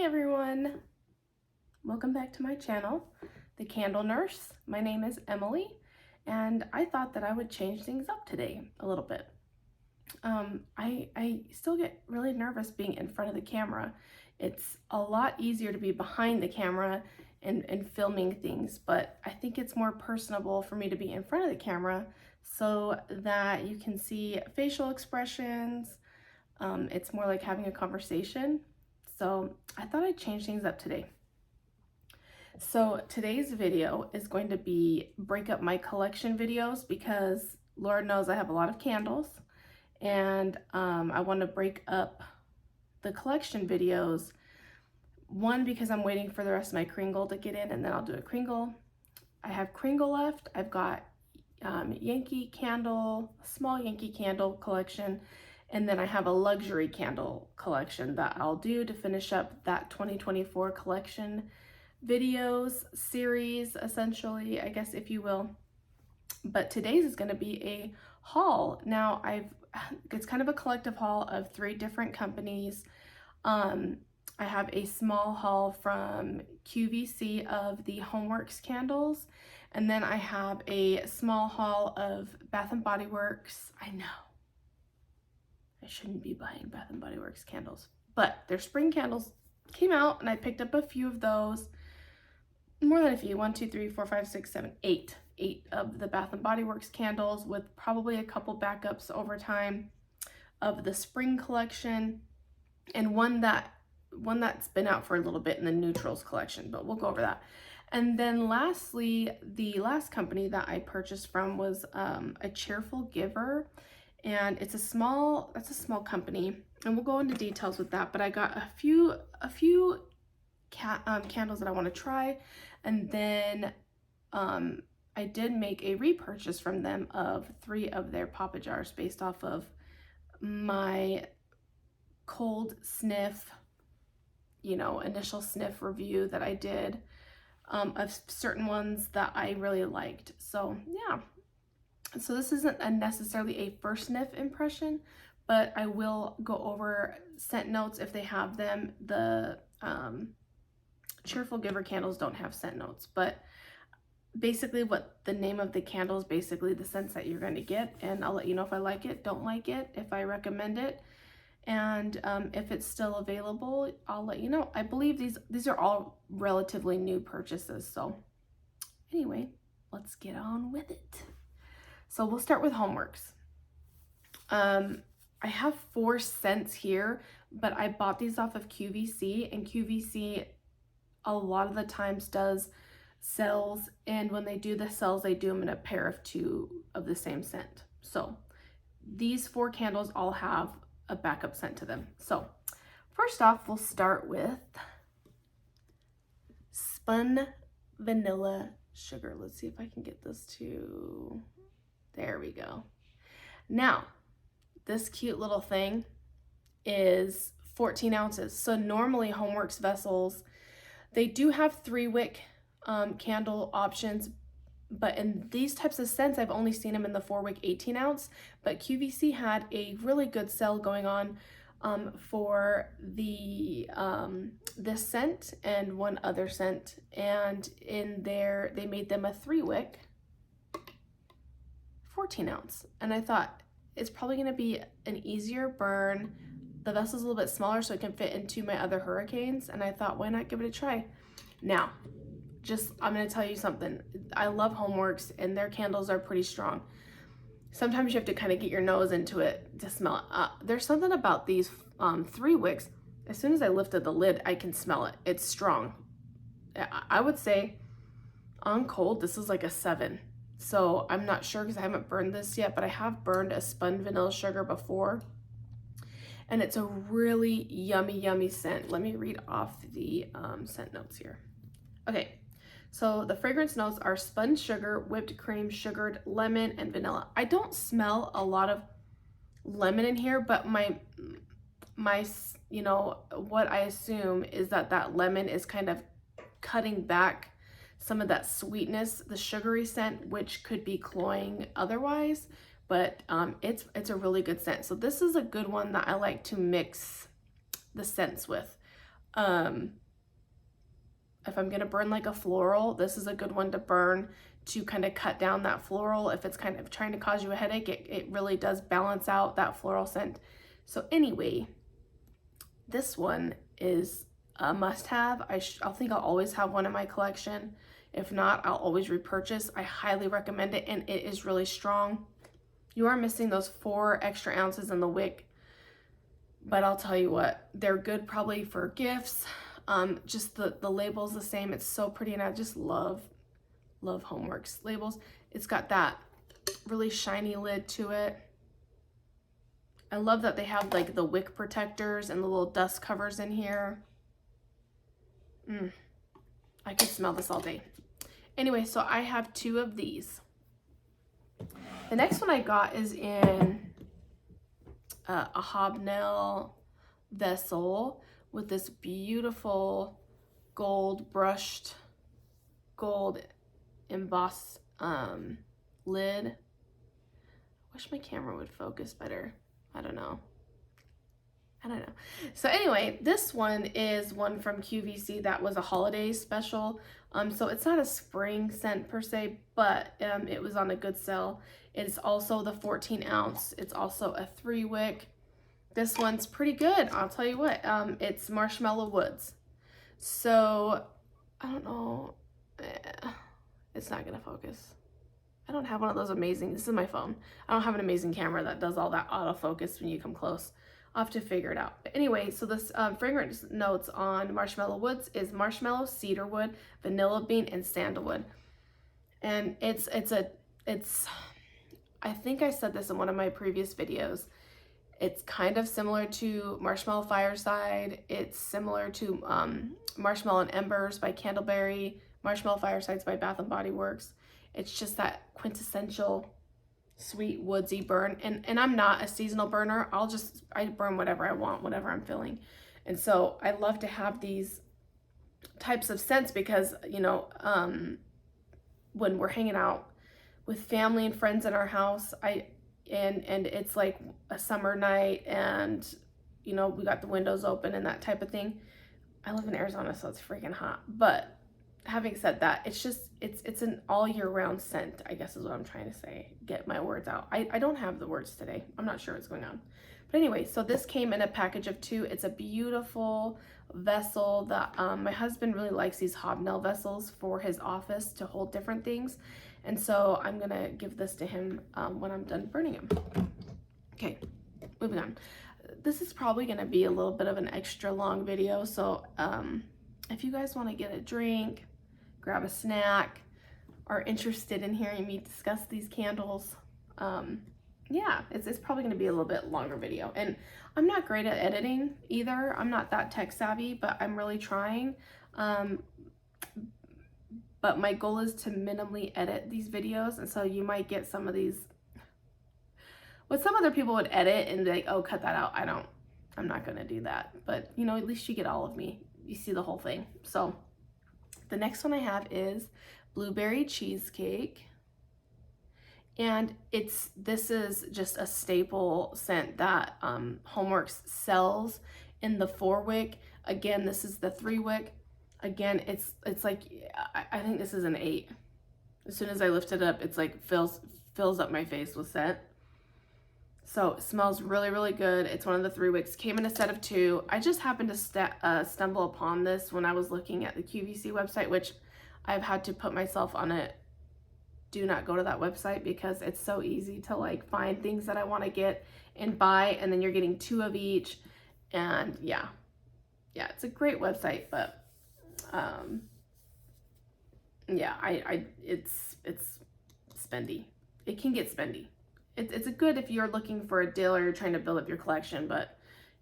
Hi everyone, welcome back to my channel, The Candle Nurse. My name is Emily and I thought that I would change things up today a little bit. I still get really nervous being in front of the camera. It's a lot easier to be behind the camera and filming things, but I think it's more personable for me to be in front of the camera so that you can see facial expressions. It's more like having a conversation. So I thought I'd change things up today. So today's video is going to be break up my collection videos because Lord knows I have a lot of candles, and I want to break up the collection videos. One, because I'm waiting for the rest of my Kringle to get in and then I'll do a Kringle. I have Kringle left. I've got Yankee candle, small Yankee candle collection, and then I have a luxury candle collection that I'll do to finish up that 2024 collection videos series, essentially, I guess, if you will. But today's is going to be a haul. Now, it's kind of a collective haul of 3 different companies. I have a small haul from QVC of the Homeworx candles, and then I have a small haul of Bath & Body Works. I know I shouldn't be buying Bath & Body Works candles, but their spring candles came out and I picked up a few of those. More than a few, 1, 2, 3, 4, 5, 6, 7, 8 of the Bath & Body Works candles, with probably a couple backups over time of the spring collection, and one that's been out for a little bit in the neutrals collection, but we'll go over that. And then lastly, the last company that I purchased from was a Cheerful Giver, and that's a small company, and we'll go into details with that. But I got a few candles that I want to try, and then I did make a repurchase from them of 3 of their Papa jars based off of my cold sniff, initial sniff review that I did of certain ones that I really liked. So yeah, so this isn't necessarily a first sniff impression, but I will go over scent notes if they have them. The Cheerful Giver candles don't have scent notes, but basically what the name of the candle is, basically the scents that you're going to get, and I'll let you know if I like it, don't like it, if I recommend it, and if it's still available, I'll let you know. I believe these are all relatively new purchases. So anyway, let's get on with it. So we'll start with Homeworx. I have 4 scents here, but I bought these off of QVC, and QVC a lot of the times does sales, and when they do the sales, they do them in a pair of 2 of the same scent. So these 4 candles all have a backup scent to them. So first off, we'll start with Spun Vanilla Sugar. Let's see if I can get this to, there we go. Now, this cute little thing is 14 ounces. So normally Homeworx vessels, they do have 3-wick candle options, but in these types of scents, I've only seen them in the 4-wick 18 ounce, but QVC had a really good sale going on for the this scent and one other scent, and in there they made them a 3-wick 14 ounce, and I thought it's probably going to be an easier burn. The vessel's a little bit smaller so it can fit into my other Hurricanes, and I thought, why not give it a try? Now, I'm going to tell you something. I love Homeworx, and their candles are pretty strong. Sometimes you have to kind of get your nose into it to smell it. There's something about these 3 wicks. As soon as I lifted the lid, I can smell it. It's strong. I would say on cold, this is like a 7. So I'm not sure because I haven't burned this yet, but I have burned a Spun Vanilla Sugar before, and it's a really yummy scent. Let me read off the scent notes here. Okay, so the fragrance notes are spun sugar, whipped cream, sugared lemon, and vanilla. I don't smell a lot of lemon in here, but my what I assume is that lemon is kind of cutting back some of that sweetness, the sugary scent, which could be cloying otherwise, but it's a really good scent. So this is a good one that I like to mix the scents with. If I'm gonna burn like a floral, this is a good one to burn to kind of cut down that floral. If it's kind of trying to cause you a headache, it really does balance out that floral scent. So anyway, this one is a must-have. I think I'll always have one in my collection. If not, I'll always repurchase. I highly recommend it, and it is really strong. You are missing those 4 extra ounces in the wick, but I'll tell you what, they're good probably for gifts. Just the label's the same. It's so pretty, and I just love Homeworx labels. It's got that really shiny lid to it. I love that they have like the wick protectors and the little dust covers in here. I could smell this all day. Anyway, so I have 2 of these. The next one I got is in a hobnail vessel with this beautiful gold embossed lid. I wish my camera would focus better. I don't know. So anyway, this one is one from QVC that was a holiday special. So it's not a spring scent per se, but it was on a good sale. It's also the 14 ounce. It's also a 3 wick. This one's pretty good. I'll tell you what, it's Marshmallow Woods. So I don't know. It's not gonna focus. I don't have one of those amazing, this is my phone. I don't have an amazing camera that does all that autofocus when you come close. I'll have to figure it out. But anyway, so this fragrance notes on Marshmallow Woods is marshmallow, cedarwood, vanilla bean, and sandalwood. And it's I think I said this in one of my previous videos. It's kind of similar to Marshmallow Fireside. It's similar to Marshmallow and Embers by Candleberry, Marshmallow Firesides by Bath & Body Works. It's just that quintessential sweet woodsy burn, and I'm not a seasonal burner. I burn whatever I want, whatever I'm feeling. And so I love to have these types of scents because, you know, when we're hanging out with family and friends in our house, and it's like a summer night, and you know, we got the windows open and that type of thing. I live in Arizona, so it's freaking hot. But having said that, it's an all year round scent, I guess is what I'm trying to say. Get my words out. I don't have the words today. I'm not sure what's going on. But anyway, so this came in a package of 2. It's a beautiful vessel that my husband really likes these hobnail vessels for his office to hold different things. And so I'm gonna give this to him when I'm done burning him. Okay, moving on. This is probably gonna be a little bit of an extra long video, so if you guys wanna get a drink, grab a snack, are interested in hearing me discuss these candles, yeah, it's probably gonna be a little bit longer video. And I'm not great at editing either. I'm not that tech savvy, but I'm really trying. But my goal is to minimally edit these videos, and so you might get some of these, what some other people would edit and be like, oh, cut that out. I'm not gonna do that. But you know, at least you get all of me. You see the whole thing. So the next one I have is Blueberry Cheesecake. And this is just a staple scent that Homeworx sells in the 4 wick. Again, this is the 3 wick. Again, it's like, I think this is an 8. As soon as I lift it up, it's like fills up my face with scent. So it smells really, really good. It's one of the 3 wicks. Came in a set of 2. I just happened to stumble upon this when I was looking at the QVC website, which I've had to put myself on a do not go to that website because it's so easy to like find things that I want to get and buy, and then you're getting 2 of each. And yeah, it's a great website, but yeah, it's spendy. It can get spendy. It's a good if you're looking for a deal or you're trying to build up your collection, but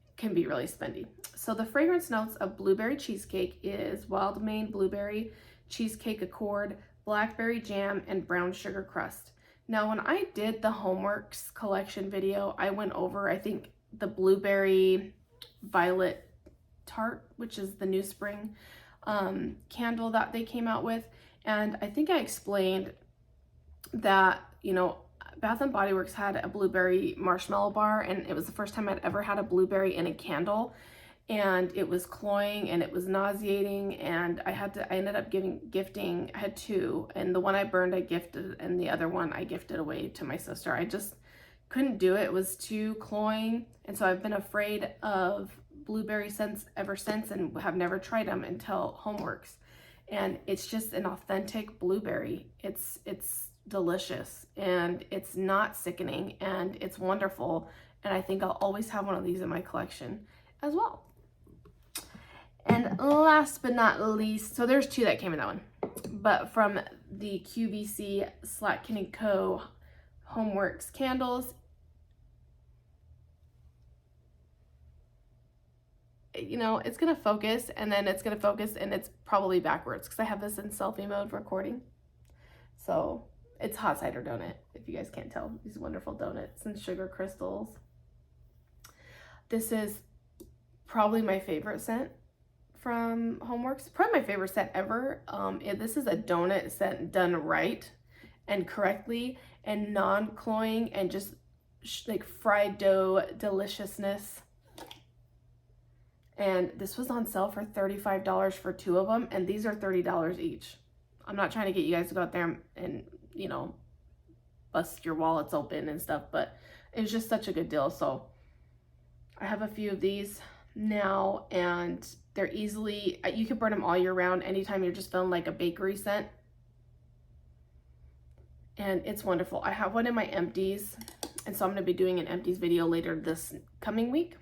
it can be really spendy. So the fragrance notes of Blueberry Cheesecake is wild Maine blueberry, cheesecake accord, blackberry jam, and brown sugar crust. Now, when I did the Homeworx collection video, I went over, I think, the blueberry violet tart, which is the new spring candle that they came out with. And I think I explained that, you know, Bath & Body Works had a blueberry marshmallow bar, and it was the first time I'd ever had a blueberry in a candle. and it was cloying and it was nauseating, and I ended up gifting, I had two, and the one I burned I gifted, and the other one I gifted away to my sister. I just couldn't do it. It was too cloying, and so I've been afraid of blueberry scents ever since, and have never tried them until Homeworx. And it's just an authentic blueberry. It's delicious, and it's not sickening, and it's wonderful, and I think I'll always have one of these in my collection as well. And last but not least, so there's two that came in that one, but from the QVC Slatkin & Co. Homeworx candles, you know, it's gonna focus, and then it's gonna focus, and it's probably backwards because I have this in selfie mode recording. So it's hot cider donut, if you guys can't tell. These wonderful donuts and sugar crystals. This is probably my favorite scent from Homeworx, probably my favorite scent ever. This is a donut scent done right and correctly, and non-cloying, and just like fried dough deliciousness. And this was on sale for $35 for two of them, and these are $30 each. I'm not trying to get you guys to go out there and you know, bust your wallets open and stuff, but it was just such a good deal. So I have a few of these now, and they're easily, you can burn them all year round anytime you're just feeling like a bakery scent, and it's wonderful. I have one in my empties, and so I'm going to be doing an empties video later this coming week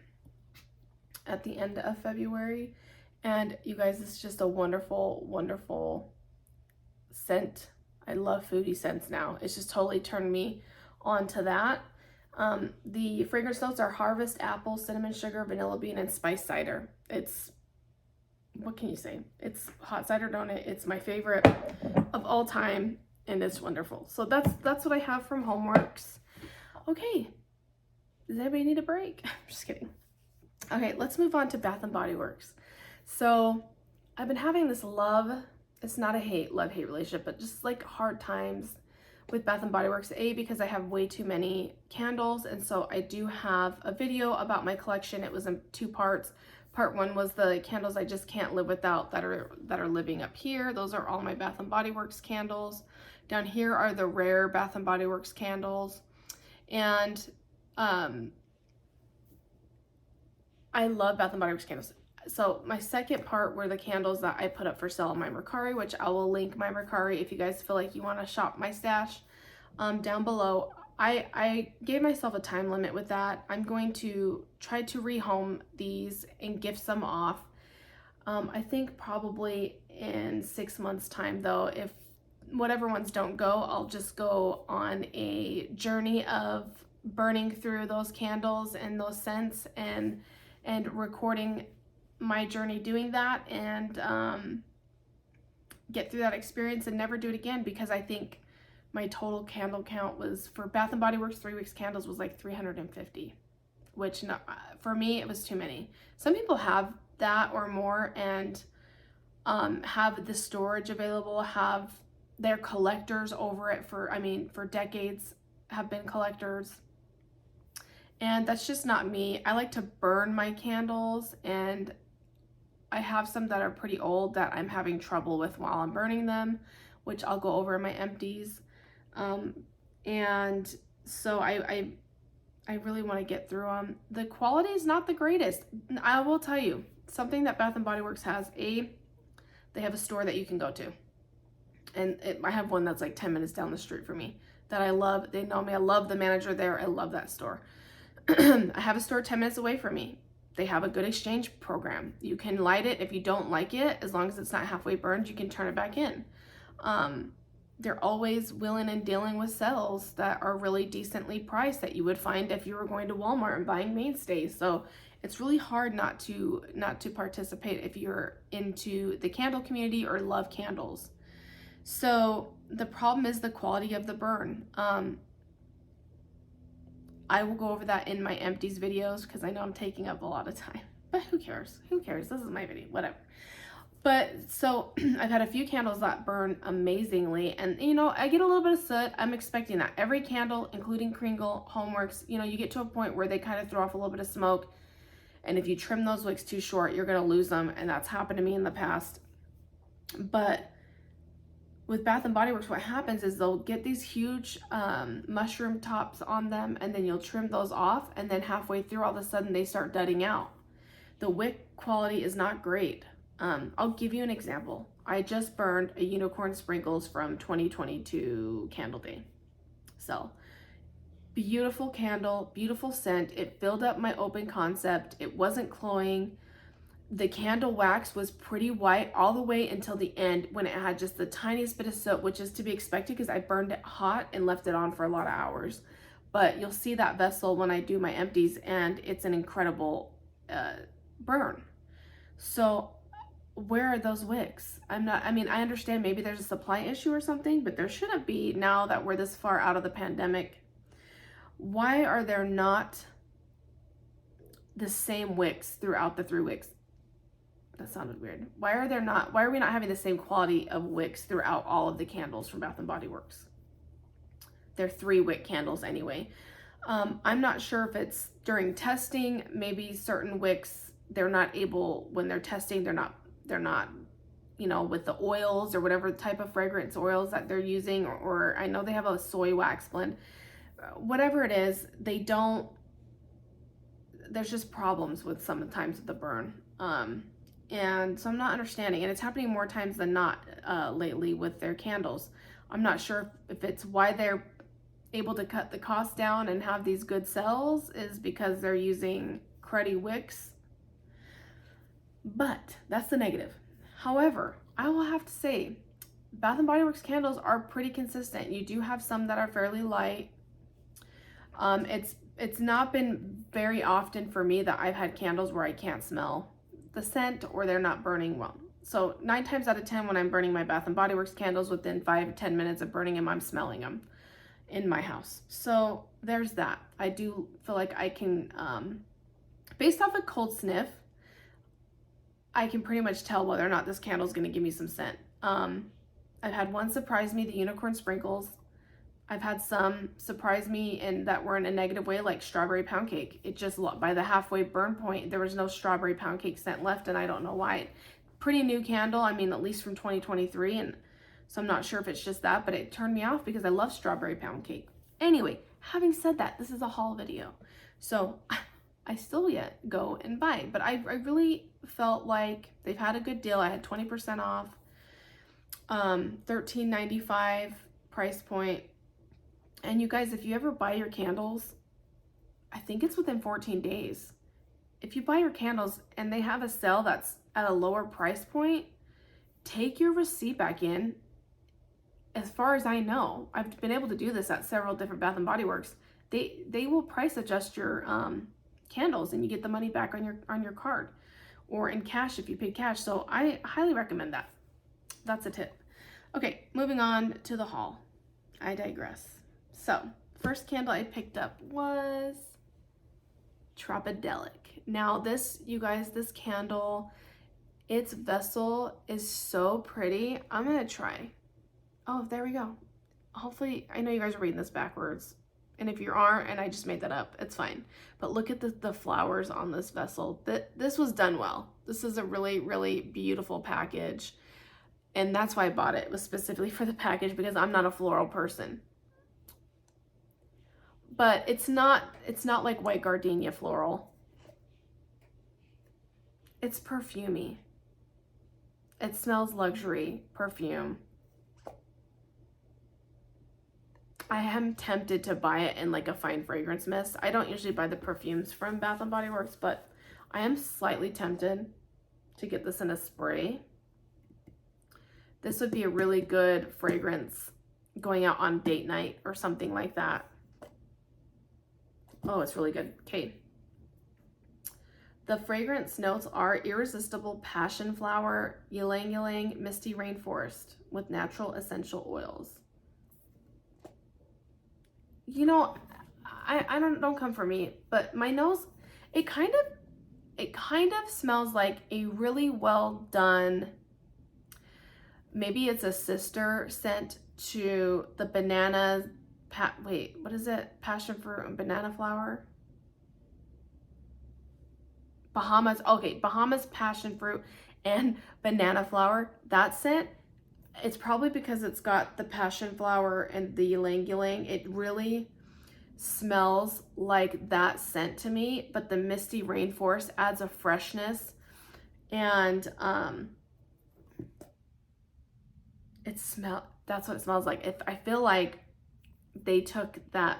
at the end of February. And you guys, it's just a wonderful, wonderful scent. I love foodie scents now. It's just totally turned me on to that. The fragrance notes are harvest apple, cinnamon sugar, vanilla bean, and spice cider. It's, what can you say? It's hot cider donut. It's my favorite of all time, and it's wonderful. So that's what I have from Homeworx. Okay, does anybody need a break? I'm just kidding. Okay, let's move on to Bath & Body Works. So I've been having this love, it's not a love-hate relationship, but just like hard times with Bath & Body Works. Because I have way too many candles, and so I do have a video about my collection. It was in two parts. Part one was the candles I just can't live without that are living up here. Those are all my Bath & Body Works candles. Down here are the rare Bath & Body Works candles. And I love Bath & Body Works candles. So my second part were the candles that I put up for sale on my Mercari, which I will link my Mercari if you guys feel like you want to shop my stash down below. I gave myself a time limit with that. I'm going to try to rehome these and gift some off. I think probably in 6 months time though. If whatever ones don't go, I'll just go on a journey of burning through those candles and those scents, and recording my journey doing that, and get through that experience and never do it again, because I think my total candle count was, for Bath & Body Works 3 weeks candles, was like 350, which for me it was too many. Some people have that or more, and have the storage available, have their collectors over it for decades, have been collectors. And that's just not me. I like to burn my candles, and I have some that are pretty old that I'm having trouble with while I'm burning them, which I'll go over in my empties. And so I really want to get through them. The quality is not the greatest. I will tell you, something that Bath & Body Works has, they have a store that you can go to. And I have one that's like 10 minutes down the street from me that I love. They know me. I love the manager there. I love that store. I have a store 10 minutes away from me. They have a good exchange program. You can light it. If you don't like it, as long as it's not halfway burned, you can turn it back in. They're always willing and dealing with sales that are really decently priced that you would find if you were going to Walmart and buying mainstays. So it's really hard not to participate if you're into the candle community or love candles. So the problem is the quality of the burn. I will go over that in my empties videos because I know I'm taking up a lot of time, but who cares? Who cares? This is my video, whatever. But so I've had a few candles that burn amazingly, and you know, I get a little bit of soot. I'm expecting that. Every candle, including Kringle, Homeworx, you know, you get to a point where they kind of throw off a little bit of smoke. And if you trim those wicks too short, you're gonna lose them, and that's happened to me in the past. But with Bath and Body Works, what happens is they'll get these huge mushroom tops on them, and then you'll trim those off, and then halfway through, all of a sudden, they start dudding out. The wick quality is not great. I'll give you an example. I just burned a unicorn sprinkles from 2022 Candle Day. So, beautiful candle, beautiful scent. It filled up my open concept. It wasn't cloying. The candle wax was pretty white all the way until the end when it had just the tiniest bit of soot, which is to be expected because I burned it hot and left it on for a lot of hours. But you'll see that vessel when I do my empties, and it's an incredible burn. So where are those wicks? I understand maybe there's a supply issue or something, but there shouldn't be now that we're this far out of the pandemic. Why are there not the same wicks throughout the 3 wicks? That sounded weird. Why are we not having the same quality of wicks throughout all of the candles from Bath and Body Works? They're 3 wick candles anyway. I'm not sure if it's during testing, maybe certain wicks, they're not able, when they're testing, they're not, with the oils or whatever type of fragrance oils that they're using, or I know they have a soy wax blend. Whatever it is, there's just problems with sometimes with the burn. And so I'm not understanding, and it's happening more times than not lately with their candles. I'm not sure if it's why they're able to cut the cost down and have these good sales is because they're using cruddy wicks, but that's the negative. However, I will have to say Bath and Body Works candles are pretty consistent. You do have some that are fairly light. It's not been very often for me that I've had candles where I can't smell the scent or they're not burning well. So 9 times out of 10 when I'm burning my Bath and Body Works candles, within 5-10 minutes of burning them, I'm smelling them in my house. So there's that. I do feel like I can, based off a cold sniff, I can pretty much tell whether or not this candle is going to give me some scent. I've had one surprise me, the unicorn sprinkles. I've had some surprise me and that were in a negative way, like strawberry pound cake. It just, by the halfway burn point, there was no strawberry pound cake scent left, and I don't know why. Pretty new candle, at least from 2023, and so I'm not sure if it's just that, but it turned me off because I love strawberry pound cake. Anyway, having said that, this is a haul video, so I still yet go and buy it, but I really felt like they've had a good deal. I had 20% off, $13.95 price point. And you guys, if you ever buy your candles, I think it's within 14 days. If you buy your candles and they have a sale that's at a lower price point, take your receipt back in. As far as I know, I've been able to do this at several different Bath and Body Works. They will price adjust your candles, and you get the money back on your card or in cash if you pay cash. So I highly recommend that. That's a tip. Okay, moving on to the haul. I digress. So, first candle I picked up was Tropidelic. Now this, you guys, this candle, its vessel is so pretty. I'm gonna try. Oh, there we go. Hopefully, I know you guys are reading this backwards, and if you aren't, and I just made that up, it's fine. But look at the flowers on this vessel. This was done well. This is a really, really beautiful package, and that's why I bought it. It was specifically for the package because I'm not a floral person. But it's not like white gardenia floral. It's perfumey. It smells luxury perfume. I am tempted to buy it in like a fine fragrance mist. I don't usually buy the perfumes from Bath and Body Works, but I am slightly tempted to get this in a spray. This would be a really good fragrance going out on date night or something like that. Oh, it's really good. Okay. The fragrance notes are irresistible passion flower, ylang ylang, misty rainforest with natural essential oils. I don't come for me, but my nose, it kind of smells like a really well done, maybe it's a sister scent to the banana, what is it? Passion fruit and banana flower Bahamas passion fruit and banana flower. That scent, it's probably because it's got the passion flower and the ylang ylang. It really smells like that scent to me, but the misty rainforest adds a freshness, and that's what it smells like. If I feel like they took that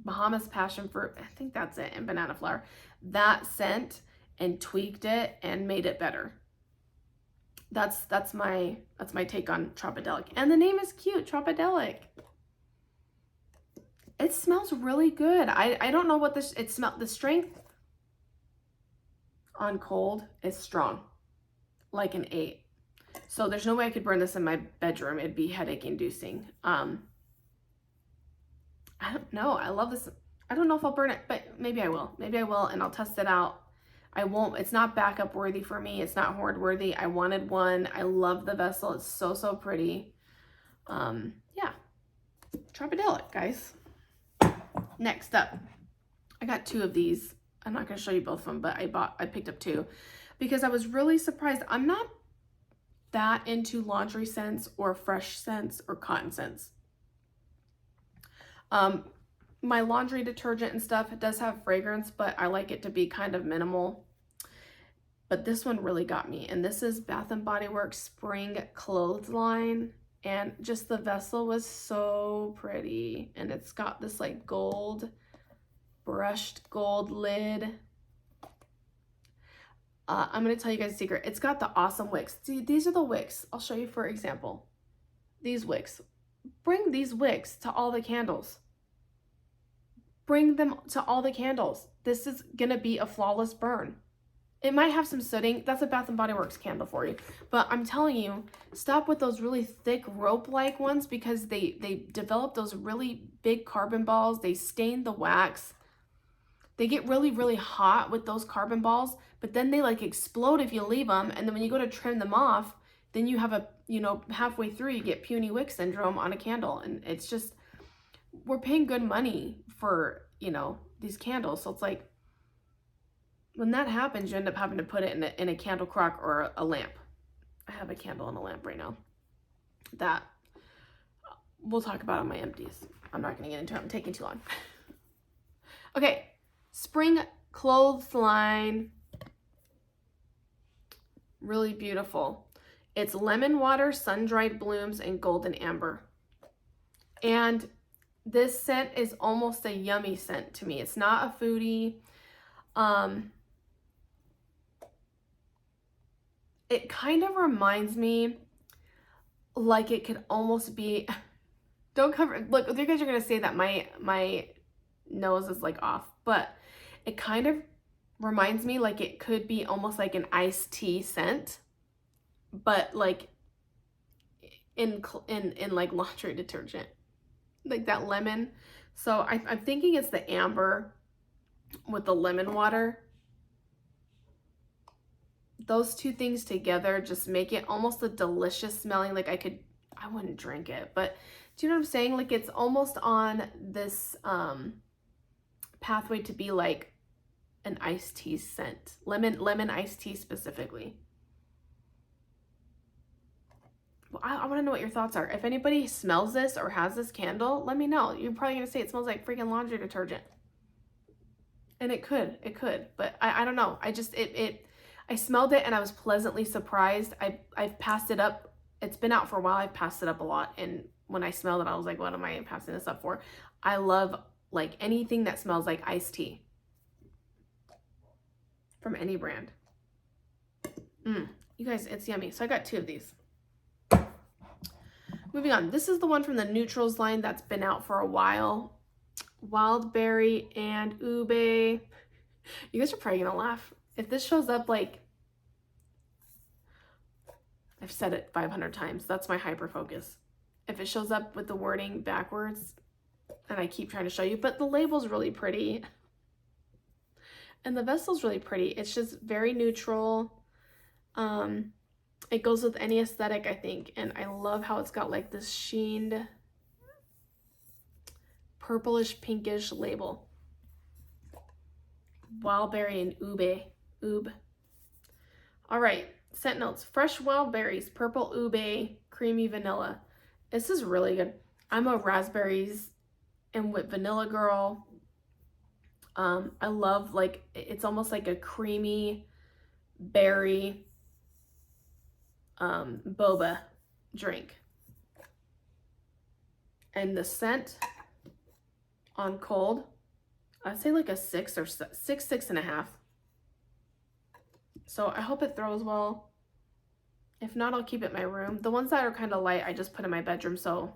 Bahamas passion fruit, I think that's it, and banana flower, that scent, and tweaked it and made it better. That's my take on Tropidelic. And the name is cute, Tropidelic. It smells really good. I don't know what this, the strength on cold is strong, like an 8. So there's no way I could burn this in my bedroom. It'd be headache inducing. I don't know. I love this. I don't know if I'll burn it, but maybe I will. Maybe I will, and I'll test it out. I won't. It's not backup worthy for me. It's not hoard worthy. I wanted one. I love the vessel. It's so, so pretty. Yeah. Tropidelic, guys. Next up, I got 2 of these. I'm not going to show you both of them, but I picked up 2 because I was really surprised. I'm not that into laundry scents or fresh scents or cotton scents. My laundry detergent and stuff, it does have fragrance, but I like it to be kind of minimal. But this one really got me, and this is Bath & Body Works Spring Clothesline, and just the vessel was so pretty, and it's got this like gold, brushed gold lid. I'm going to tell you guys a secret. It's got the awesome wicks. See, these are the wicks. I'll show you for example. These wicks. Bring these wicks to all the candles. Bring them to all the candles. This is going to be a flawless burn. It might have some sooting. That's a Bath & Body Works candle for you. But I'm telling you, stop with those really thick rope-like ones because they develop those really big carbon balls. They stain the wax. They get really, really hot with those carbon balls, but then they like explode if you leave them. And then when you go to trim them off, then you have halfway through, you get puny wick syndrome on a candle. And it's just, we're paying good money for, these candles. So it's like, when that happens, you end up having to put it in a candle crock or a lamp. I have a candle and a lamp right now. That we'll talk about on my empties. I'm not going to get into it. I'm taking too long. Okay. Spring Clothesline. Really beautiful. It's lemon water, sun-dried blooms, and golden amber. And this scent is almost a yummy scent to me. It's not a foodie. It kind of reminds me like it could almost be, look, you guys are going to say that my nose is like off, but it kind of reminds me like it could be almost like an iced tea scent, but like in like laundry detergent, like that lemon. So I'm thinking it's the amber with the lemon water. Those two things together just make it almost a delicious smelling, like I wouldn't drink it, but do you know what I'm saying? Like it's almost on this pathway to be like an iced tea scent, lemon iced tea specifically. Well, I want to know what your thoughts are. If anybody smells this or has this candle, let me know. You're probably gonna say it smells like freaking laundry detergent, and it could, but I don't know. I smelled it and I was pleasantly surprised. I've passed it up. It's been out for a while. I've passed it up a lot, and when I smelled it, I was like, what am I passing this up for? I love like anything that smells like iced tea from any brand. You guys, it's yummy. So I got 2 of these. Moving on. This is the one from the Neutrals line that's been out for a while. Wildberry and Ube. You guys are probably gonna laugh. If this shows up like, I've said it 500 times, that's my hyper focus. If it shows up with the wording backwards, and I keep trying to show you, but the label's really pretty. And the vessel's really pretty. It's just very neutral. It goes with any aesthetic, I think. And I love how it's got like this sheened purplish pinkish label. wild berry and ube. All right, scent notes: fresh wild berries, purple ube, creamy vanilla. This is really good. I'm a raspberries and with vanilla girl. I love, like, it's almost like a creamy berry boba drink. And the scent on cold, I'd say like a 6.5. So I hope it throws well. If not, I'll keep it in my room. The ones that are kind of light, I just put in my bedroom so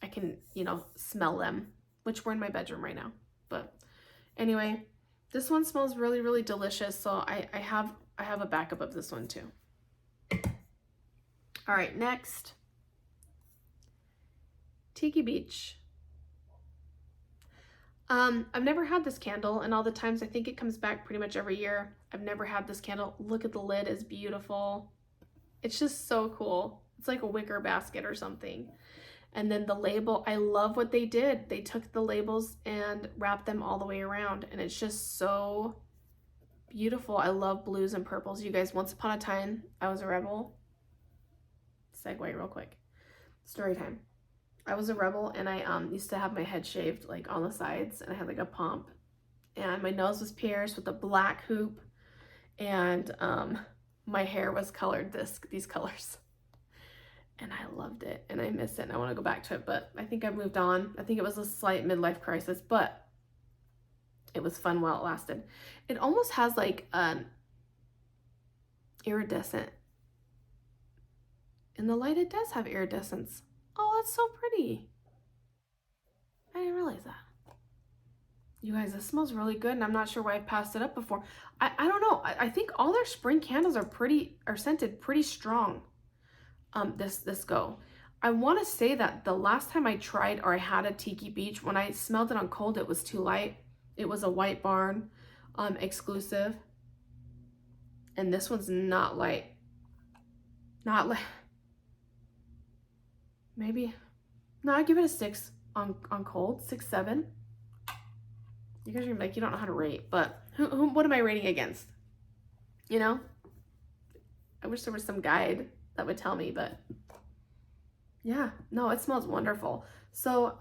I can, you know, smell them, which we're in my bedroom right now. But anyway, this one smells really, really delicious. So I have a backup of this one too. All right, next, Tiki Beach. I've never had this candle, and all the times I think it comes back pretty much every year. I've never had this candle. Look at the lid, it's beautiful. It's just so cool. It's like a wicker basket or something. And then the label, I love what they did. They took the labels and wrapped them all the way around, and it's just so beautiful. I love blues and purples. You guys, once upon a time, I was a rebel. Segue real quick. Story time. I was a rebel, and I used to have my head shaved like on the sides, and I had like a pump, and my nose was pierced with a black hoop, and my hair was colored these colors, and I loved it, and I miss it, and I want to go back to it, but I think I've moved on. I think it was a slight midlife crisis, but it was fun while it lasted. It almost has like iridescent. In the light, it does have iridescence. Oh, that's so pretty. I didn't realize that. You guys, this smells really good, and I'm not sure why I've passed it up before. I don't know. I think all their spring candles are scented pretty strong. This go. I want to say that the last time I tried or I had a Tiki Beach, when I smelled it on cold, it was too light. It was a White Barn exclusive. And this one's not light. Not light. Maybe. No, I'd give it a 6 on cold. 6, 7. You guys are like, you don't know how to rate, but what am I rating against? You know? I wish there was some guide that would tell me, but yeah, no, it smells wonderful. So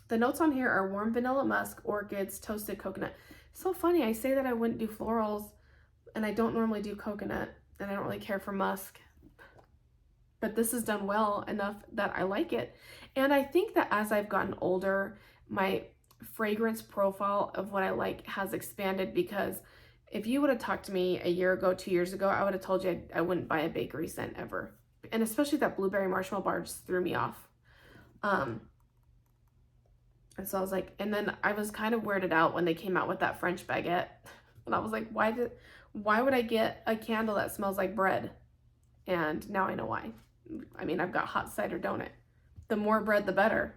the notes on here are warm vanilla musk, orchids, toasted coconut. So funny, I say that I wouldn't do florals, and I don't normally do coconut, and I don't really care for musk, but this is done well enough that I like it. And I think that as I've gotten older, my fragrance profile of what I like has expanded, because if you would have talked to me a year ago, 2 years ago, I would have told you I wouldn't buy a bakery scent ever. And especially that blueberry marshmallow bar just threw me off. And so I was like, and then I was kind of weirded out when they came out with that French baguette. And I was like, why would I get a candle that smells like bread? And now I know why. I mean, I've got hot cider donut. The more bread, the better.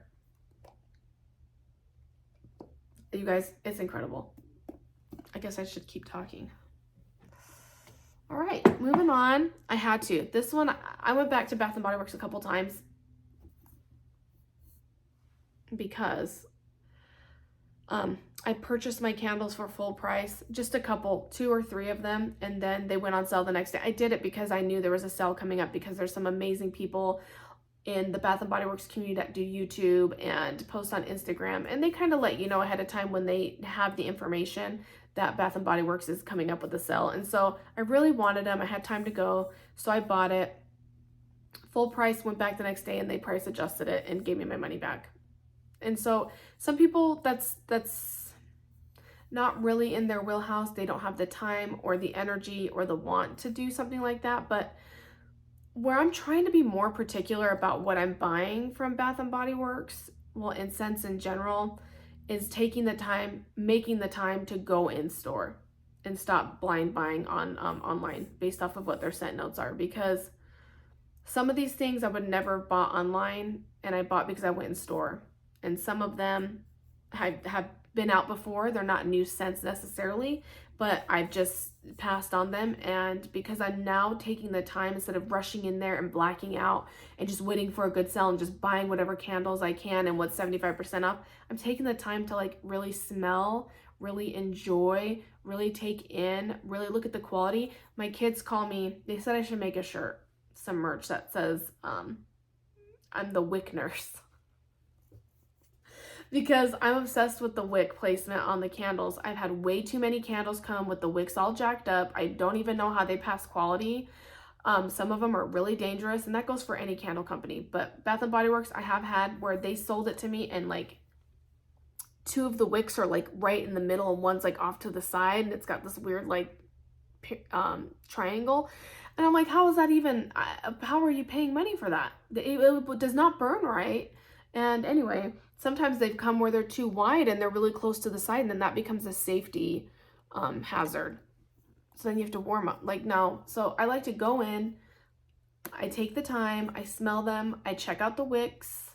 You guys, it's incredible. I guess I should keep talking. All right, moving on. I had to. This one, I went back to Bath & Body Works a couple times because I purchased my candles for full price, just a couple, 2 or 3 of them, and then they went on sale the next day. I did it because I knew there was a sale coming up, because there's some amazing people in the Bath & Body Works community that do YouTube and post on Instagram, and they kind of let you know ahead of time when they have the information that Bath & Body Works is coming up with a sale. And so I really wanted them. I had time to go, so I bought it full price, went back the next day, and they price adjusted it and gave me my money back. And so some people, that's not really in their wheelhouse. They don't have the time or the energy or the want to do something like that. But where I'm trying to be more particular about what I'm buying from Bath & Body Works, well, in scents in general, is taking the time, making the time to go in store and stop blind buying on online based off of what their scent notes are. Because some of these things I would never bought online, and I bought because I went in store. And some of them have been out before. They're not new scents necessarily, but I've just passed on them. And because I'm now taking the time, instead of rushing in there and blacking out and just waiting for a good sale and just buying whatever candles I can and what's 75% off, I'm taking the time to like really smell, really enjoy, really take in, really look at the quality. My kids call me, they said I should make a shirt, some merch that says, I'm the wick nurse. Because I'm obsessed with the wick placement on the candles. I've had way too many candles come with the wicks all jacked up. I don't even know how they pass quality. Some of them are really dangerous, and that goes for any candle company. But Bath and Body Works, I have had where they sold it to me and like 2 of the wicks are like right in the middle and one's like off to the side, and it's got this weird like triangle. And I'm like, how is that even, how are you paying money for that? It does not burn right. And anyway, sometimes they've come where they're too wide and they're really close to the side, and then that becomes a safety hazard. So then you have to warm up. Like, no. So I like to go in, I take the time, I smell them, I check out the wicks.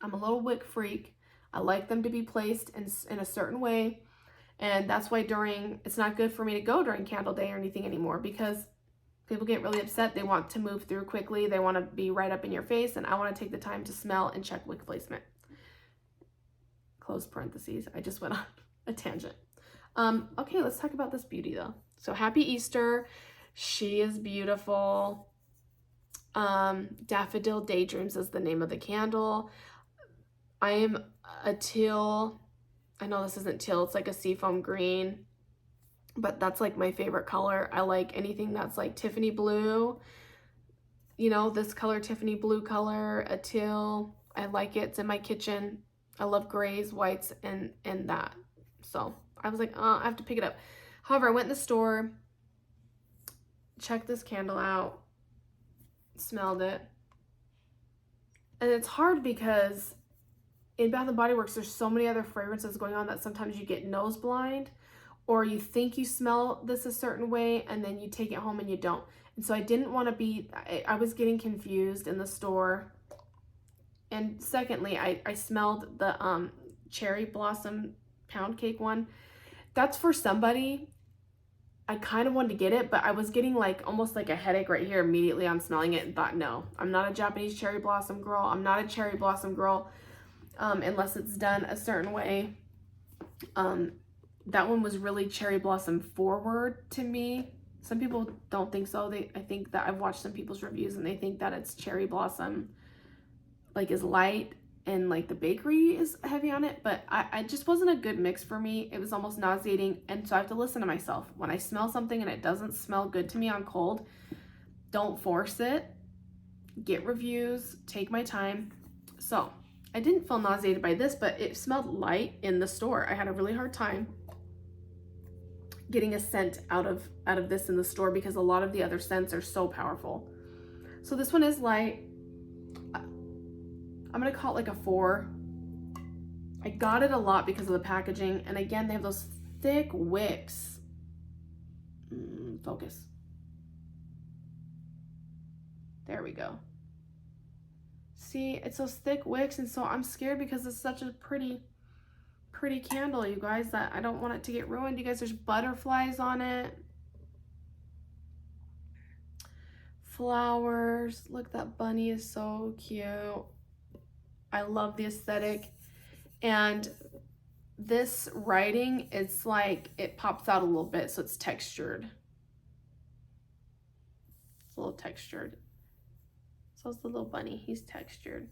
I'm a little wick freak. I like them to be placed in a certain way. And that's why it's not good for me to go during candle day or anything anymore, because people get really upset. They want to move through quickly. They want to be right up in your face. And I want to take the time to smell and check wick placement. Close parentheses. I just went on a tangent. Okay, let's talk about this beauty though. So Happy Easter. She is beautiful. Daffodil Daydreams is the name of the candle. I am a teal. I know this isn't teal. It's like a seafoam green. But that's like my favorite color. I like anything that's like Tiffany blue. You know, this color, Tiffany blue color, a teal. I like it. It's in my kitchen. I love grays, whites, and that. So I was like, I have to pick it up. However, I went in the store, checked this candle out, smelled it. And it's hard because in Bath and Body Works, there's so many other fragrances going on that sometimes you get nose blind, or you think you smell this a certain way and then you take it home and you don't. And so I didn't want to be, I was getting confused in the store. And secondly, I smelled the cherry blossom pound cake one. That's for somebody. I kind of wanted to get it, but I was getting like almost like a headache right here immediately on smelling it, and thought, no, I'm not a Japanese cherry blossom girl. I'm not a cherry blossom girl unless it's done a certain way. That one was really cherry blossom forward to me. Some people don't think so. I think that I've watched some people's reviews and they think that it's cherry blossom, like is light, and like the bakery is heavy on it, but I just wasn't a good mix for me. It was almost nauseating, and so I have to listen to myself. When I smell something and it doesn't smell good to me on cold, don't force it. Get reviews, take my time. So I didn't feel nauseated by this, but it smelled light in the store. I had a really hard time getting a scent out of this in the store because a lot of the other scents are so powerful. So this one is light. I'm gonna call it like a 4. I got it a lot because of the packaging, and again, they have those thick wicks. Focus. There we go. See, it's those thick wicks, and so I'm scared because it's such a pretty candle, you guys, that I don't want it to get ruined. You guys, there's butterflies on it. Flowers. Look, that bunny is so cute. I love the aesthetic. And this writing, it's like, it pops out a little bit, so it's textured. It's a little textured. So it's the little bunny, he's textured.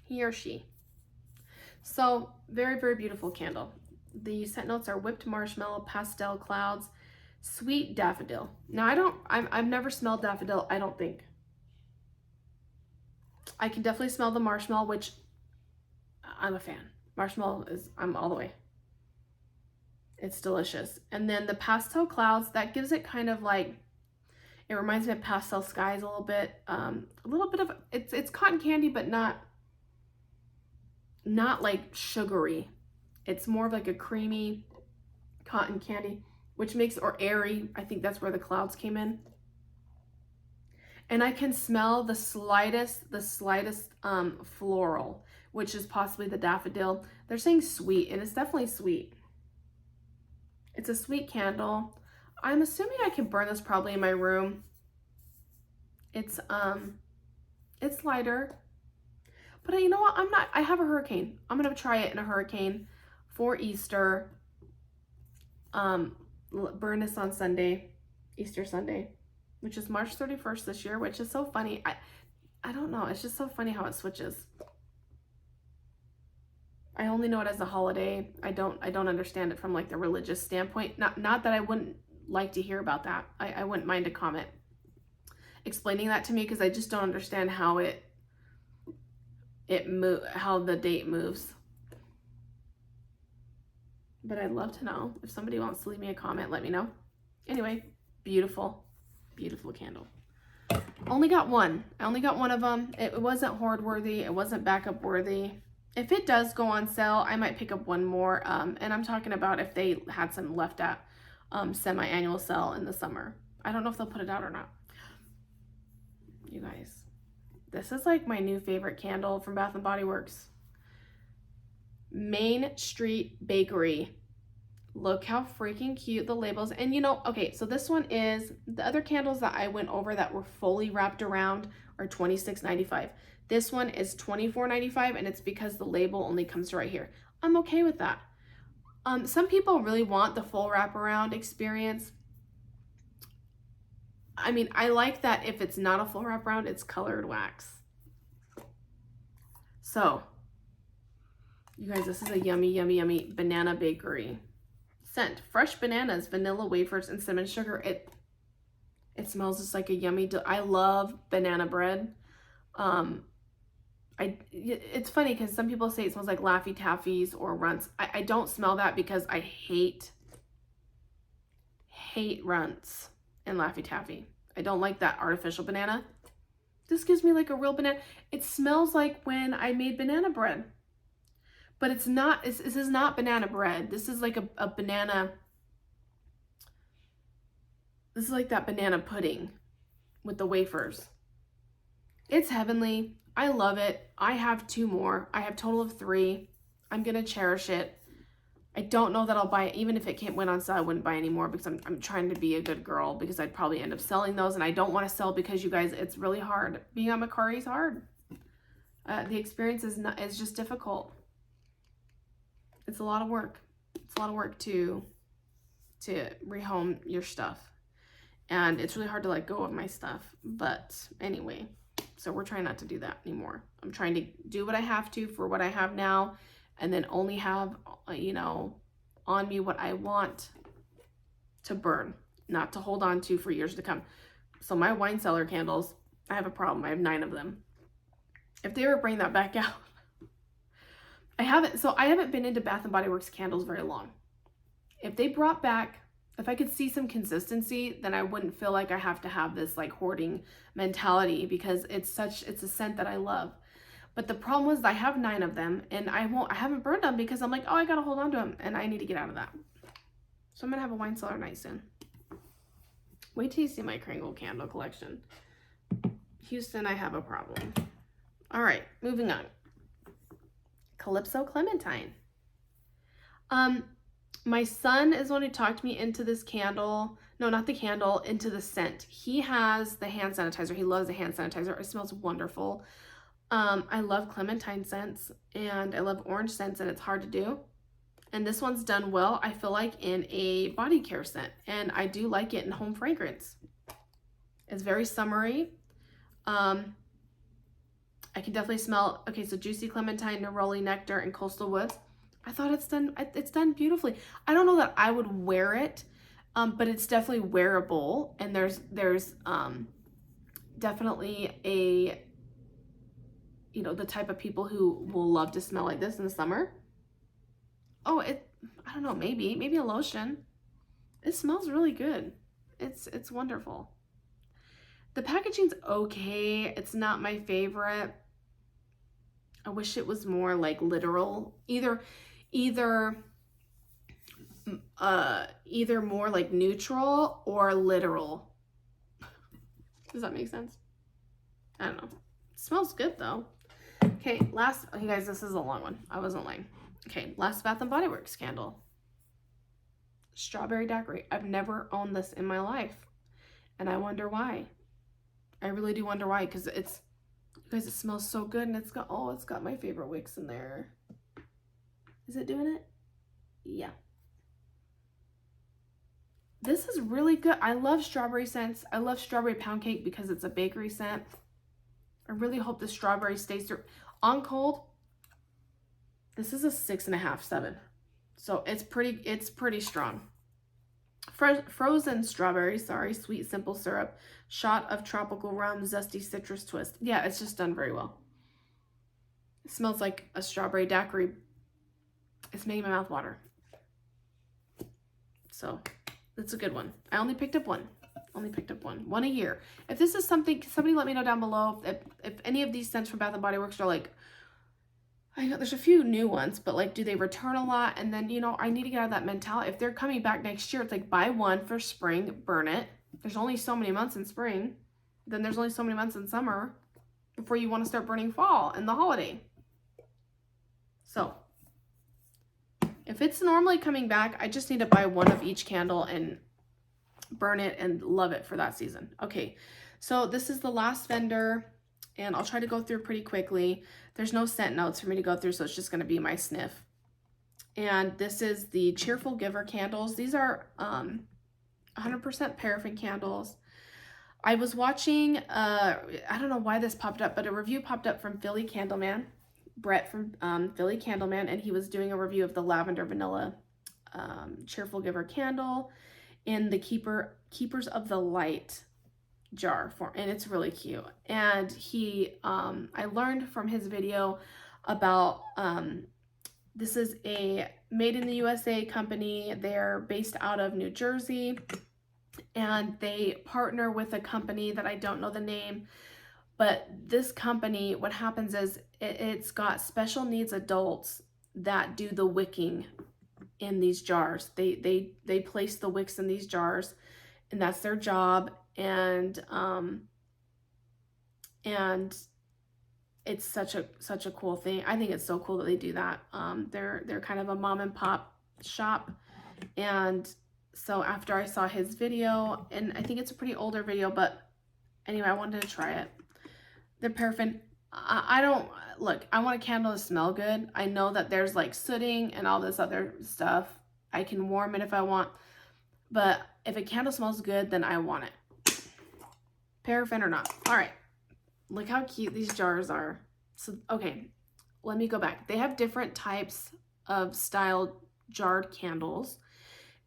He or she. So very, very beautiful candle. The scent notes are whipped marshmallow, pastel clouds, sweet daffodil. Now I've never smelled daffodil, I don't think. I can definitely smell the marshmallow, which I'm a fan. Marshmallow I'm all the way. It's delicious. And then the pastel clouds, that gives it kind of like, it reminds me of pastel skies a little bit. A little bit of, it's cotton candy, but not like sugary. It's more of like a creamy cotton candy, which makes, or airy. I think that's where the clouds came in. And I can smell the slightest floral, which is possibly the daffodil. They're saying sweet, and it's definitely sweet. It's a sweet candle. I'm assuming I can burn this probably in my room. It's lighter. But you know what? I have a hurricane. I'm gonna try it in a hurricane for Easter. burn this on Sunday, Easter Sunday, which is March 31st this year, which is so funny. I don't know. It's just so funny how it switches. I only know it as a holiday. I don't understand it from like the religious standpoint. Not that I wouldn't like to hear about that. I wouldn't mind a comment explaining that to me, because I just don't understand how how the date moves. But I'd love to know. If somebody wants to leave me a comment, let me know. Anyway, beautiful, beautiful candle. Only got one. I only got one of them. It wasn't hoard worthy. It wasn't backup worthy. If it does go on sale, I might pick up one more. And I'm talking about if they had some left at semi-annual sale in the summer. I don't know if they'll put it out or not. You guys, this is like my new favorite candle from Bath & Body Works. Main Street Bakery. Look how freaking cute the labels. And you know, okay, so this one is, the other candles that I went over that were fully wrapped around are $26.95. This one is $24.95, and it's because the label only comes right here. I'm okay with that. Some people really want the full wraparound experience. I mean, I like that if it's not a full wraparound, it's colored wax. So, you guys, this is a yummy, yummy, yummy banana bakery scent. Fresh bananas, vanilla wafers, and cinnamon sugar. It smells just like a yummy, I love banana bread. It's funny because some people say it smells like Laffy Taffies or Runts. I don't smell that because I hate Runts and Laffy Taffy. I don't like that artificial banana. This gives me like a real banana. It smells like when I made banana bread. But it's not, this is not banana bread. This is like a banana, this is like that banana pudding with the wafers. It's heavenly. I love it. I have 2 more. I have a total of 3. I'm going to cherish it. I don't know that I'll buy it. Even if it went on sale, I wouldn't buy any more because I'm trying to be a good girl, because I'd probably end up selling those. And I don't want to sell because, you guys, it's really hard. Being on Macari is hard. The experience is just difficult. It's a lot of work. It's a lot of work to rehome your stuff. And it's really hard to let go of my stuff. But anyway, so we're trying not to do that anymore. I'm trying to do what I have to for what I have now, and then only have, you know, on me what I want to burn, not to hold on to for years to come. So my wine cellar candles, I have a problem. I have 9 of them. If they ever bring that back out, I haven't been into Bath & Body Works candles very long. If they brought back, if I could see some consistency, then I wouldn't feel like I have to have this like hoarding mentality, because it's a scent that I love. But the problem was I have 9 of them, and I haven't burned them because I'm like, oh, I gotta hold on to them, and I need to get out of that. So I'm gonna have a wine cellar night soon. Wait till you see my Kringle candle collection. Houston, I have a problem. All right, moving on. Calypso Clementine. My son is the one who talked me into this candle. No, not the candle, into the scent. He has the hand sanitizer. He loves the hand sanitizer. It smells wonderful. I love clementine scents, and I love orange scents, and it's hard to do. And this one's done well, I feel like, in a body care scent. And I do like it in home fragrance. It's very summery. I can definitely smell, okay, so juicy clementine, neroli nectar, and coastal woods. I thought it's done beautifully. I don't know that I would wear it, but it's definitely wearable. And there's definitely a, you know, the type of people who will love to smell like this in the summer. Oh, I don't know, maybe a lotion. It smells really good. It's wonderful. The packaging's okay. It's not my favorite. I wish it was more like literal. Either more like neutral or literal. Does that make sense? I don't know. It smells good though. Okay, you guys, this is a long one. I wasn't lying. Okay, last Bath & Body Works candle. Strawberry daiquiri. I've never owned this in my life, and I wonder why. I really do wonder why, because you guys, it smells so good, and it's got my favorite wicks in there. Is it doing it? Yeah. This is really good. I love strawberry scents. I love strawberry pound cake because it's a bakery scent. I really hope the strawberry stays through. On cold, this is a 6.5, 7. So it's pretty strong. Frozen strawberry, sorry, sweet simple syrup, shot of tropical rum, zesty citrus twist. Yeah, it's just done very well. It smells like a strawberry daiquiri. It's making my mouth water. So it's a good one. I only picked up one. One a year. If this is something, somebody let me know down below if any of these scents from Bath & Body Works are like, I know there's a few new ones, but like, do they return a lot? And then, you know, I need to get out of that mentality. If they're coming back next year, it's like buy one for spring, burn it. There's only so many months in spring. Then there's only so many months in summer before you want to start burning fall and the holiday. So if it's normally coming back, I just need to buy one of each candle and burn it and love it for that season. Okay, so this is the last vendor, and I'll try to go through pretty quickly. There's no scent notes for me to go through, so it's just going to be my sniff. And this is the Cheerful Giver candles. These are 100% paraffin candles. I was watching, I don't know why this popped up, but a review popped up from Philly Candleman, Brett from Philly Candleman, and he was doing a review of the Lavender Vanilla Cheerful Giver candle in the Keepers of the Light jar form, and it's really cute. And he I learned from his video about this is a made in the USA company. They're based out of New Jersey, and they partner with a company that I don't know the name, but this company, what happens is it's got special needs adults that do the wicking in these jars. They place the wicks in these jars, and that's their job. And it's such a cool thing. I think it's so cool that they do that. They're kind of a mom and pop shop, and so after I saw his video, and I think it's a pretty older video, but anyway, I wanted to try it. They're paraffin. I don't look. I want a candle to smell good. I know that there's like sooting and all this other stuff. I can warm it if I want, but if a candle smells good, then I want it. Paraffin or not. All right. Look how cute these jars are. So, okay, let me go back. They have different types of style jarred candles,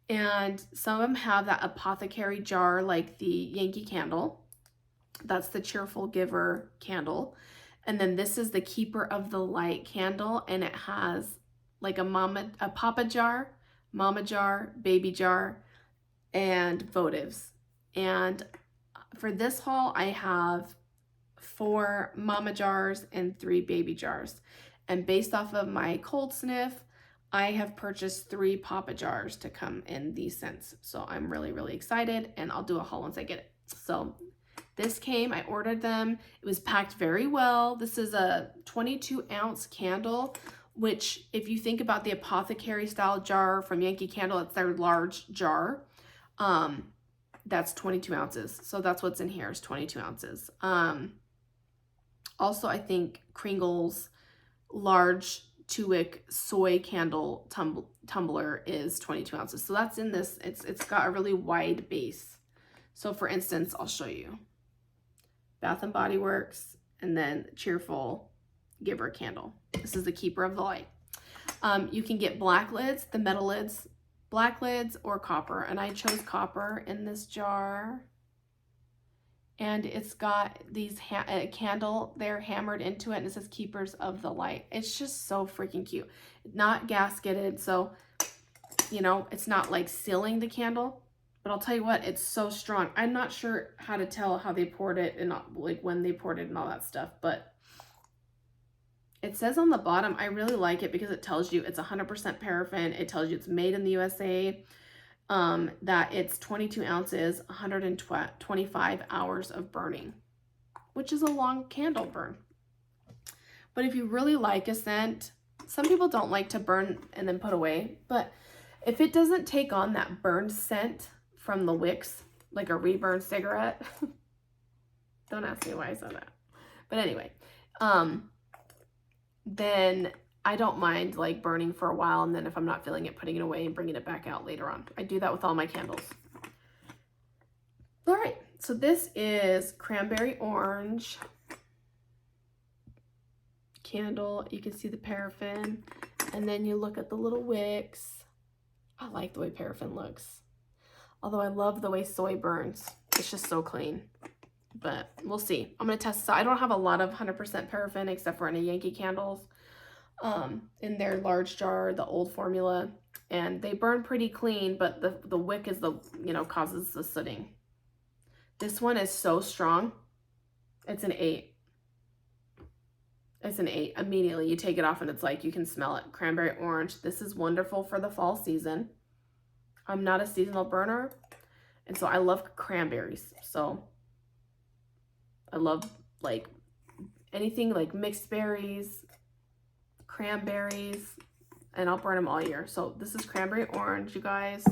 and some of them have that apothecary jar like the Yankee Candle. That's the Cheerful Giver candle. And then this is the Keeper of the Light candle, and it has like a papa jar, mama jar, baby jar, and votives. And for this haul, I have 4 mama jars and 3 baby jars. And based off of my cold sniff, I have purchased 3 papa jars to come in these scents. So I'm really, really excited, and I'll do a haul once I get it. So this came, I ordered them. It was packed very well. This is a 22-ounce candle, which if you think about the apothecary style jar from Yankee Candle, it's their large jar. That's 22 ounces. So that's what's in here is 22 ounces. Also, I think Kringle's large 2-wick soy candle tumbler is 22 ounces. So that's in this. It's got a really wide base. So for instance, I'll show you. Bath & Body Works, and then Cheerful Giver candle. This is the Keeper of the Light. You can get black lids, the metal lids, black lids, or copper. And I chose copper in this jar. And it's got these candle there hammered into it, and it says Keepers of the Light. It's just so freaking cute. Not gasketed, so, you know, it's not like sealing the candle. But I'll tell you what, it's so strong. I'm not sure how to tell how they poured it and not, like when they poured it and all that stuff. But it says on the bottom, I really like it because it tells you it's 100% paraffin. It tells you it's made in the USA. That it's 22 ounces, 125 hours of burning, which is a long candle burn. But if you really like a scent, some people don't like to burn and then put away. But if it doesn't take on that burned scent from the wicks, like a reburned cigarette, don't ask me why I said that. But anyway, then I don't mind like burning for a while, and then if I'm not feeling it, putting it away and bringing it back out later on. I do that with all my candles. All right, so this is cranberry orange candle. You can see the paraffin, and then you look at the little wicks. I like the way paraffin looks. Although I love the way soy burns. It's just so clean. But we'll see. I'm going to test this out. I don't have a lot of 100% paraffin except for in a Yankee Candles. In their large jar, the old formula. And they burn pretty clean, but the wick is the, you know, causes the sooting. This one is so strong. It's an 8. It's an 8. Immediately you take it off and it's like you can smell it. Cranberry orange. This is wonderful for the fall season. I'm not a seasonal burner, and so I love cranberries. So I love like anything like mixed berries, cranberries, and I'll burn them all year. So this is cranberry orange, you guys.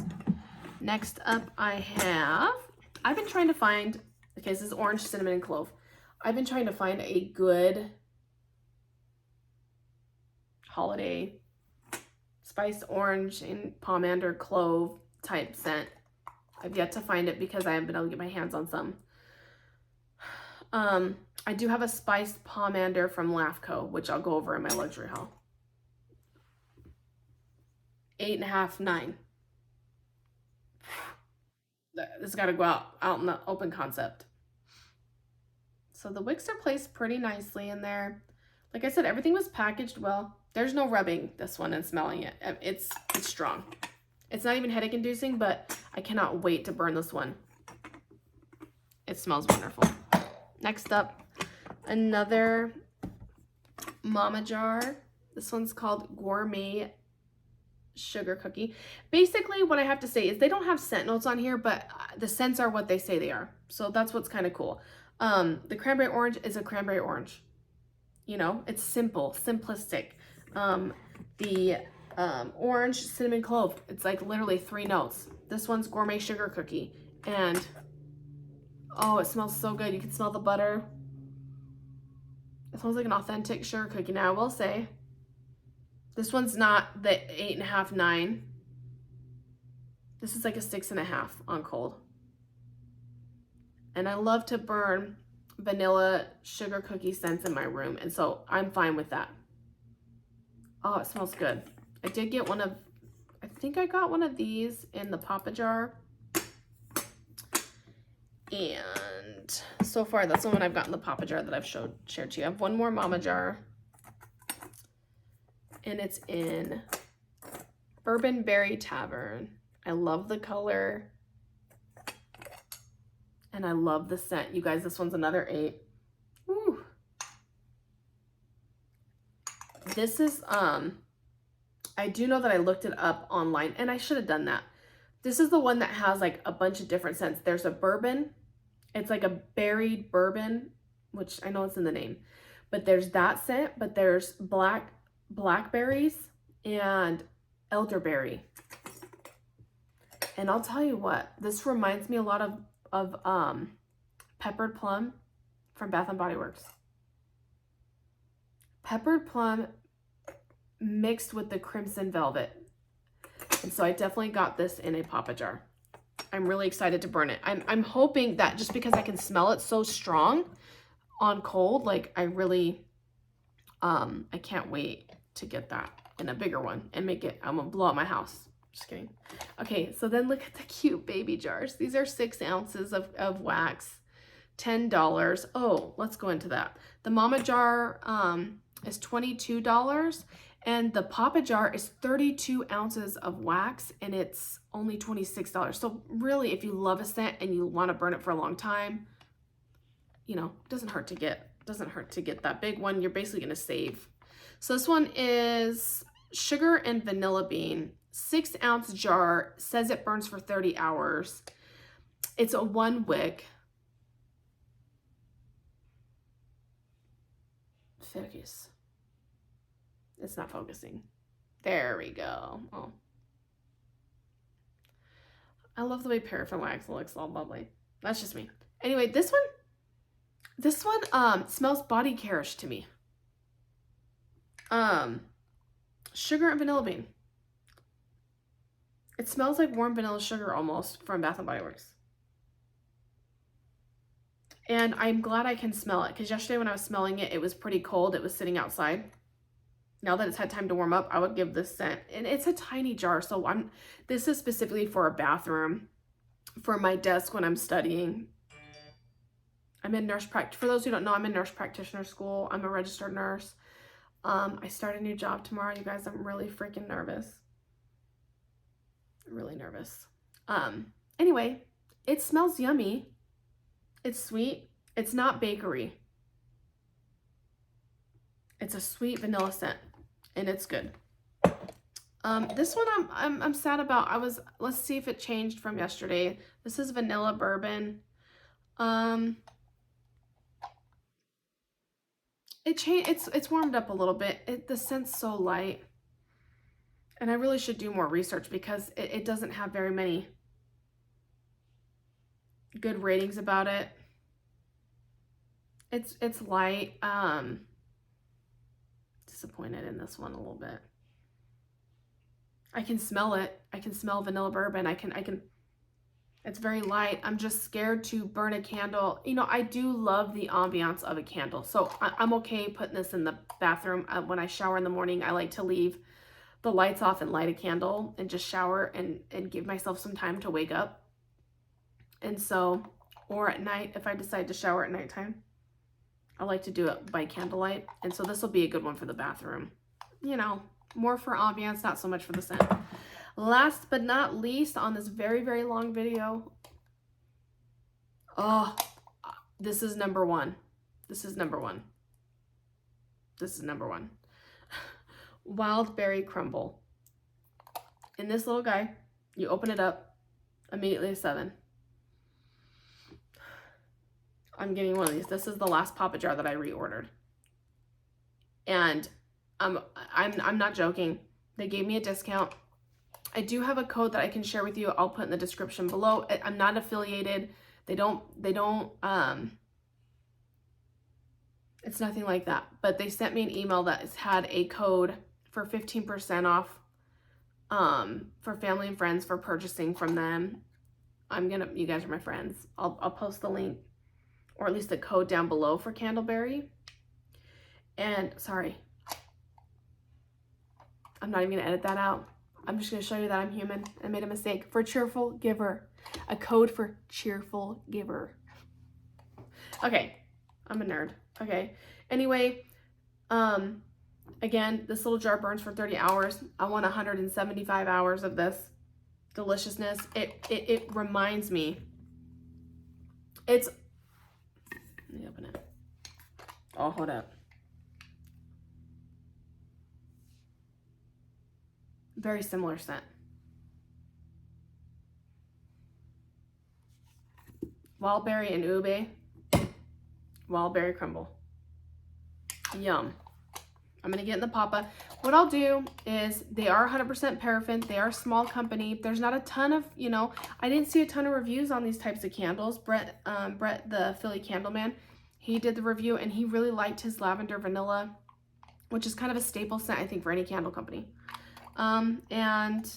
Next up I've been trying to find, okay, this is orange, cinnamon, and clove. I've been trying to find a good holiday spiced orange and pomander clove type scent. I've yet to find it because I haven't been able to get my hands on some. I do have a spiced pomander from LAFCO, which I'll go over in my luxury haul. 8.5, 9. This has got to go out in the open concept. So the wicks are placed pretty nicely in there. Like I said, everything was packaged well. There's no rubbing this one and smelling it. It's strong. It's not even headache inducing, but I cannot wait to burn this one. It smells wonderful. Next up, another Mama Jar. This one's called Gourmet Sugar Cookie. Basically, what I have to say is they don't have scent notes on here, but the scents are what they say they are. So that's what's kind of cool. The cranberry orange is a cranberry orange. You know, it's simple, simplistic. The orange, cinnamon, clove. It's like literally 3 notes. This one's Gourmet Sugar Cookie. And, oh, it smells so good. You can smell the butter. It smells like an authentic sugar cookie. Now, I will say, this one's not the 8.5, 9. This is like a 6.5 on cold. And I love to burn vanilla sugar cookie scents in my room. And so I'm fine with that. Oh, it smells good. I did get one of, I think I got one of these in the Papa Jar. And so far, that's the one I've got in the Papa Jar that I've shared to you. I have one more Mama Jar. And it's in Bourbon Berry Tavern. I love the color. And I love the scent. You guys, this one's another 8. Woo. This is, I do know that I looked it up online, and I should have done that. This is the one that has like a bunch of different scents. There's a bourbon. It's like a berried bourbon, which I know it's in the name. But there's that scent, but there's blackberries and elderberry. And I'll tell you what, this reminds me a lot of peppered plum from Bath & Body Works. Peppered plum mixed with the crimson velvet. And so I definitely got this in a Papa Jar. I'm really excited to burn it. I'm hoping that just because I can smell it so strong on cold, like I really, I can't wait to get that in a bigger one and make it, I'm gonna blow up my house. Just kidding. Okay, so then look at the cute baby jars. These are 6 ounces of wax, $10. Oh, let's go into that. The Mama Jar is $22, and the Papa Jar is 32 ounces of wax, and it's only $26. So really, if you love a scent and you want to burn it for a long time, you know, it doesn't hurt to get that big one. You're basically gonna save. So this one is sugar and vanilla bean, 6 ounce jar, says it burns for 30 hours. It's a 1 wick. Focus. It's not focusing. There we go. Oh. I love the way paraffin wax looks, all bubbly. That's just me. Anyway, this one smells body care-ish to me. Sugar and vanilla bean. It smells like warm vanilla sugar almost from Bath & Body Works. And I'm glad I can smell it, because yesterday when I was smelling it, it was pretty cold. It was sitting outside. Now that it's had time to warm up, I would give this scent. And it's a tiny jar, so this is specifically for a bathroom, for my desk when I'm studying. I'm in for those who don't know, I'm in nurse practitioner school. I'm a registered nurse. I start a new job tomorrow, you guys. I'm really freaking nervous. Really nervous. Anyway, it smells yummy. It's sweet. It's not bakery. It's a sweet vanilla scent, and it's good. This one I'm sad about. Let's see if it changed from yesterday. This is vanilla bourbon. It's warmed up a little bit. The scent's so light. And I really should do more research, because it doesn't have very many good ratings about it. It's light. Disappointed in this one a little bit. I can smell it. I can smell vanilla bourbon. It's very light. I'm just scared to burn a candle. You know, I do love the ambiance of a candle. So I'm okay putting this in the bathroom. When I shower in the morning, I like to leave the lights off and light a candle and just shower and give myself some time to wake up. And so, or at night, if I decide to shower at nighttime, I like to do it by candlelight. And so this will be a good one for the bathroom. You know, more for ambiance, not so much for the scent. Last but not least on this very, very long video, oh, this is number one. This is number one. This is number one. Wild Berry Crumble. In this little guy, you open it up, immediately a 7. I'm getting one of these. This is the last Papa jar that I reordered. And I'm not joking. They gave me a discount. I do have a code that I can share with you. I'll put in the description below. I'm not affiliated. It's nothing like that. But they sent me an email that has had a code for 15% off for family and friends for purchasing from them. You guys are my friends. I'll post the link, or at least the code down below for Candleberry. And sorry, I'm not even gonna edit that out. I'm just gonna show you that I'm human. I made a mistake. For Cheerful Giver, a code for Cheerful Giver. Okay, I'm a nerd. Okay, anyway, again, this little jar burns for 30 hours. I want 175 hours of this deliciousness. It reminds me. Let me open it. Oh, hold up. Very similar scent. Wild berry and ube. Wild berry crumble. Yum. I'm gonna get in the Papa. What I'll do is, they are 100% paraffin. They are a small company. There's not a ton of, I didn't see a ton of reviews on these types of candles. Brett, the Philly Candleman, he did the review and he really liked his lavender vanilla, which is kind of a staple scent, I think, for any candle company. And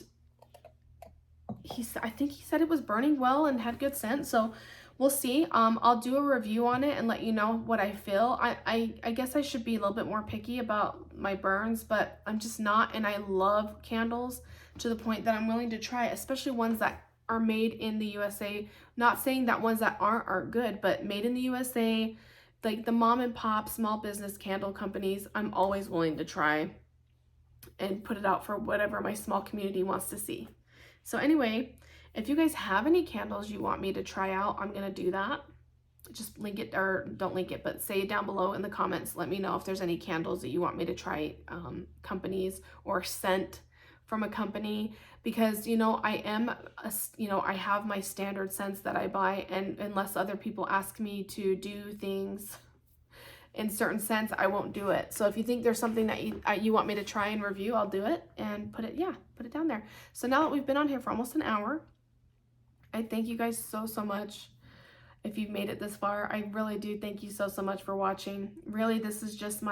I think he said it was burning well and had good scent. So we'll see. I'll do a review on it and let you know what I feel. I guess I should be a little bit more picky about my burns, but I'm just not. And I love candles to the point that I'm willing to try, especially ones that are made in the USA. Not saying that ones that aren't good, but made in the USA, like the mom and pop small business candle companies, I'm always willing to try and put it out for whatever my small community wants to see. So anyway, if you guys have any candles you want me to try out, I'm gonna do that. Just link it, or don't link it, but say it down below in the comments. Let me know if there's any candles that you want me to try, companies or scent from a company, because I have my standard scents that I buy, and unless other people ask me to do things in certain scents, I won't do it. So if you think there's something that you want me to try and review, I'll do it and put it down there. So now that we've been on here for almost an hour, I thank you guys so much. If you've made it this far, I really do thank you so much for watching. Really, this is just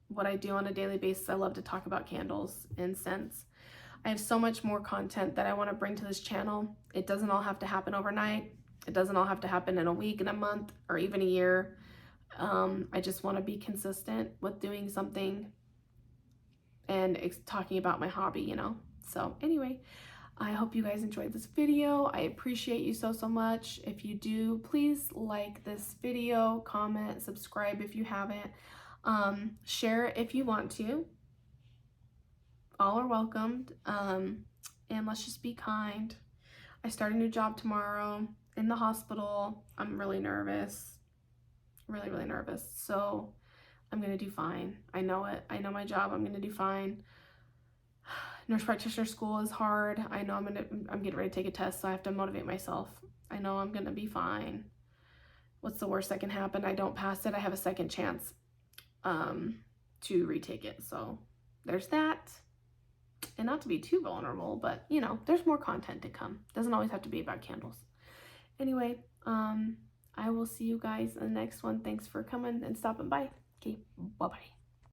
what I do on a daily basis. I love to talk about candles and scents. I have so much more content that I want to bring to this channel. It doesn't all have to happen overnight. It doesn't all have to happen in a week, in a month, or even a year. I just want to be consistent with doing something and talking about my hobby, you know? So anyway, I hope you guys enjoyed this video. I appreciate you so much. If you do, please like this video, comment, subscribe if you haven't. Share it if you want to. All are welcomed. And let's just be kind. I start a new job tomorrow in the hospital. I'm really nervous. Really nervous. So I'm gonna do fine. I know it. I know my job. I'm gonna do fine. Nurse practitioner school is hard. I know I'm getting ready to take a test, so I have to motivate myself. I know I'm gonna be fine. What's the worst that can happen? I don't pass it. I have a second chance to retake it. So there's that. And not to be too vulnerable, but you know, there's more content to come. Doesn't always have to be about candles. Anyway, I will see you guys in the next one. Thanks for coming and stopping by. Okay, bye-bye.